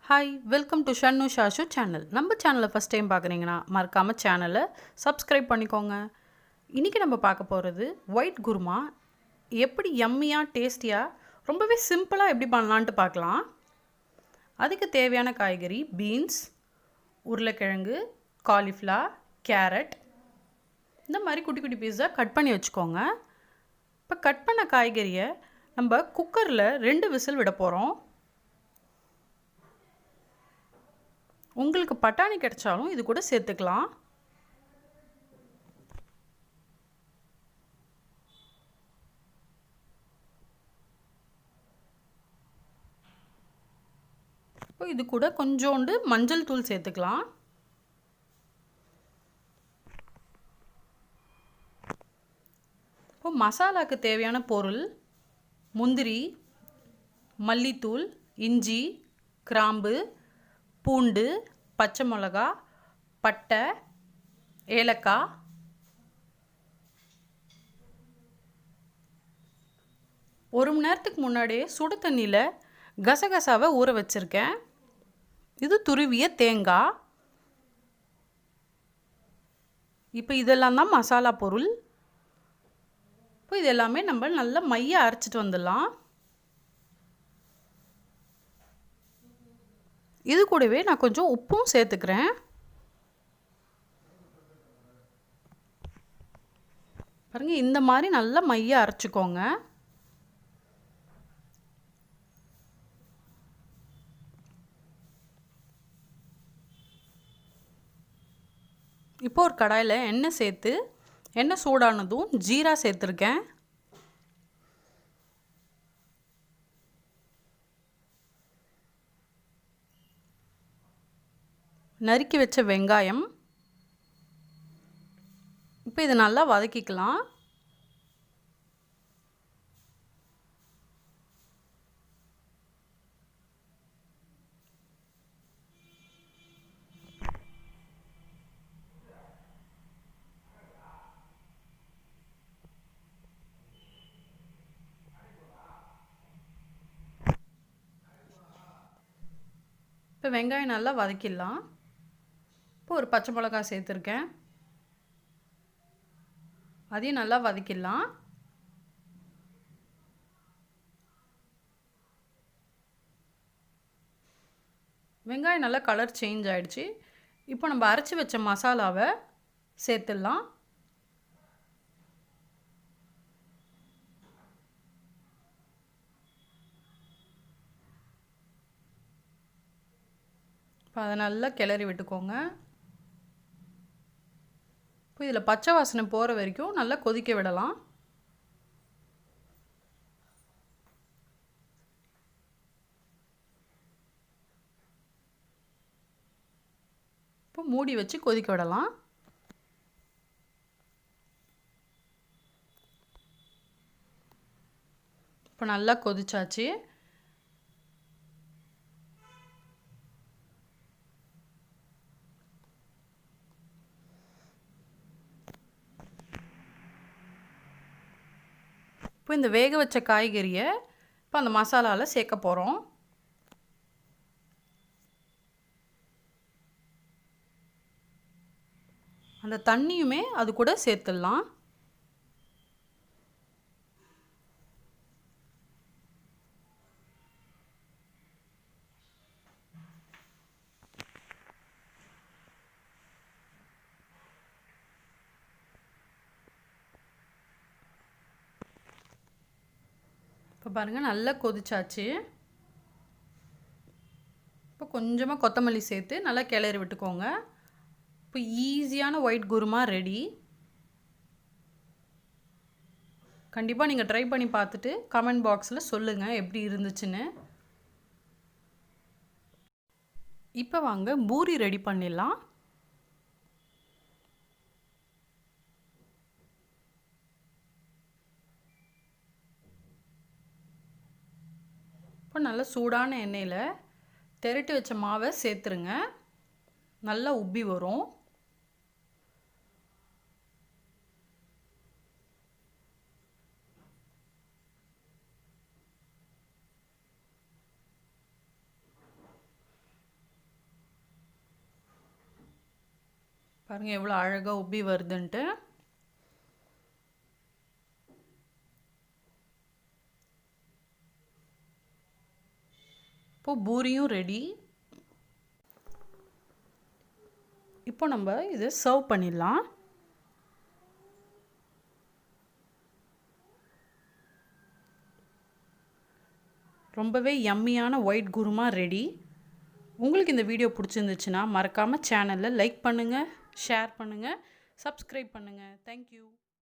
Hi, welcome to Shanu Shashu channel. நம்ம சேனலை first time பார்க்குறீங்கன்னா மறக்காமல் சேனலை சப்ஸ்கிரைப் பண்ணிக்கோங்க. இன்றைக்கி நம்ம பார்க்க போகிறது ஒயிட் குருமா எப்படி யம்மியாக டேஸ்டியாக ரொம்பவே சிம்பிளாக எப்படி பண்ணலான்ட்டு பார்க்கலாம். அதுக்கு தேவையான காய்கறி பீன்ஸ், உருளைக்கிழங்கு, காலிஃப்ளவர், கேரட் இந்த மாதிரி குட்டி குட்டி பீஸாக கட் பண்ணி வச்சுக்கோங்க. இப்போ கட் பண்ண காய்கறியை நம்ம குக்கரில் 2 விசில் விட போகிறோம். உங்களுக்கு பட்டாணி கிடைச்சாலும் இது கூட சேர்த்துக்கலாம். இப்போ இது கூட கொஞ்சோண்டு மஞ்சள் தூள் சேர்த்துக்கலாம். இப்போ மசாலாவுக்கு தேவையான பொருள் முந்திரி, மல்லித்தூள், இஞ்சி, கிராம்பு, பூண்டு, பச்சை மிளகா, பட்டை, ஏலக்காய், ஒரு மணி நேரத்துக்கு முன்னாடியே சுடு தண்ணியில் கசகசாவை ஊற வச்சுருக்கேன். இது துருவிய தேங்காய். இப்போ இதெல்லாம் தான் மசாலா பொருள். இப்போ இது எல்லாமே நம்ம நல்லா மைய அரைச்சிட்டு வந்துடலாம். இது கூடவே நான் கொஞ்சம் உப்பும் சேர்த்துக்கிறேன். பாருங்கள், இந்த மாதிரி நல்லா மைய அரைச்சிக்கோங்க. இப்போ ஒரு கடாயில் எண்ணெய் சேர்த்து எண்ணெய் சூடானதும் ஜீரா சேர்த்துருக்கேன். நறுக்கி வச்ச வெங்காயம். இப்போ இதை நல்லா வதக்கிக்கலாம். இப்போ வெங்காயம் நல்லா வதக்கிடலாம். இப்போ ஒரு பச்சை மிளகாய் சேர்த்துருக்கேன். அதையும் நல்லா வதக்கிடலாம். வெங்காயம் நல்லா கலர் சேஞ்ச் ஆகிடுச்சு. இப்போ நம்ம அரைச்சி வச்ச மசாலாவை சேர்த்துடலாம். இப்போ அதை நல்லா கிளறி விட்டுக்கோங்க. இப்போ இதில் பச்சை வாசனை போகிற வரைக்கும் நல்லா கொதிக்க விடலாம். இப்போ மூடி வச்சு கொதிக்க விடலாம். இப்போ நல்லா கொதிச்சாச்சு. இப்போ இந்த வேக வச்ச காய்கறியை இப்போ அந்த மசாலாவில் சேர்க்க போகிறோம். அந்த தண்ணியுமே அது கூட சேர்த்துடலாம். இப்போ பாருங்கள், நல்லா கொதிச்சாச்சு. இப்போ கொஞ்சமாக கொத்தமல்லி சேர்த்து நல்லா கிளறி விட்டுக்கோங்க. இப்போ ஈஸியான ஒயிட் குருமா ரெடி. கண்டிப்பாக நீங்கள் ட்ரை பண்ணி பார்த்துட்டு கமெண்ட் பாக்ஸில் சொல்லுங்கள் எப்படி இருந்துச்சுன்னு. இப்போ வாங்க பூரி ரெடி பண்ணிடலாம். இப்போ நல்லா சூடான எண்ணெயில் திரட்டி வச்ச மாவை சேர்த்துருங்க. நல்லா உப்பி வரும். பாருங்கள் எவ்வளோ அழகாக உப்பி வருதுன்ட்டு. இப்போது பூரியும் ரெடி. இப்போ நம்ம இதை சர்வ் பண்ணிடலாம். ரொம்பவே யம்மியான ஒயிட் குருமா ரெடி. உங்களுக்கு இந்த வீடியோ பிடிச்சிருந்துச்சுன்னா மறக்காமல் சேனலில் லைக் பண்ணுங்கள், ஷேர் பண்ணுங்கள், சப்ஸ்கிரைப் பண்ணுங்கள். தேங்க்யூ.